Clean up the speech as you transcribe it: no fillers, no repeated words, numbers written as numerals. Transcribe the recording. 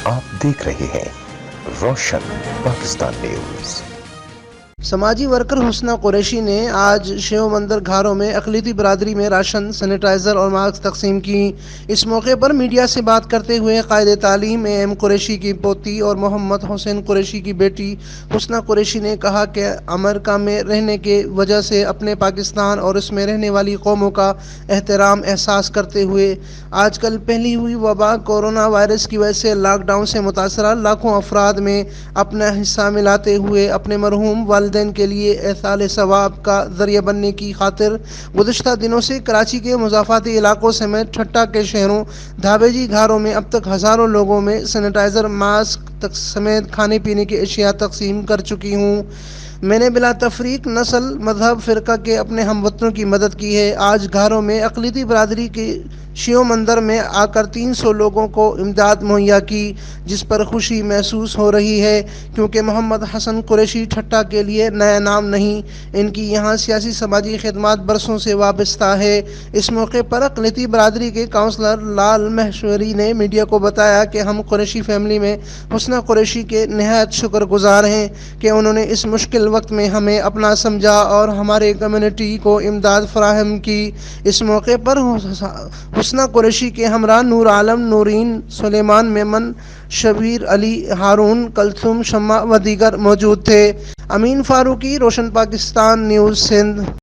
आप देख रहे हैं रोशन पाकिस्तान न्यूज। समाजी वर्कर हुस्ना कुरैशी ने आज शिव मंदिर घारों में अक़लियती बरादरी में राशन, सैनिटाइज़र और मास्क तकसीम की। इस मौके पर मीडिया से बात करते हुए कायदे तालीम एम कुरैशी की पोती और मोहम्मद हुसैन कुरैशी की बेटी हुस्ना कुरैशी ने कहा कि अमेरिका में रहने के वजह से अपने पाकिस्तान और इसमें रहने वाली कौमों का एहतराम एहसास करते हुए आजकल फैली हुई वबा कोरोना वायरस की वजह से लॉकडाउन से मुतासरा लाखों अफराद में अपना हिस्सा मिलाते हुए अपने मरहूम वालिदैन के लिए एहसाल सवाब का ज़रिया बनने की खातिर गुज़िश्ता दिनों से कराची के मुज़ाफ़ाती इलाकों समेत ठट्टा के शहरों धाबेजी घरों में अब तक हज़ारों लोगों में सैनिटाइज़र, मास्क तक समेत खाने पीने की अशिया तकसीम कर चुकी हूँ। मैंने बिला तफरीक नस्ल, मजहब, फ़िरका के अपने हमवतनों की मदद की है। आज घरों में अक़लियती बरादरी के शिव मंदिर में आकर 300 लोगों को इमदाद मुहैया की, जिस पर खुशी महसूस हो रही है, क्योंकि मोहम्मद हसन कुरैशी ठट्टा के लिए नया नाम नहीं, इनकी यहाँ सियासी समाजी खिदमत बरसों से वाबस्ता है। इस मौके पर अक़लियती बरादरी के काउंसलर लाल महशूरी ने मीडिया को बताया कि हम कुरैशी फैमिली में हुस्ना कुरैशी के नहायत शुक्रगुजार हैं कि उन्होंने इस मुश्किल वक्त में हमें अपना समझा और हमारे कम्युनिटी को इमदाद फराहम की। इस मौके पर हुस्ना कुरैशी के हमरा नूर आलम, नूरीन, सुलेमान, मेमन, शबीर अली, हारून, कलथुम, शम्मा व दीगर मौजूद थे। अमीन फारूकी, रोशन पाकिस्तान न्यूज़, सिंध।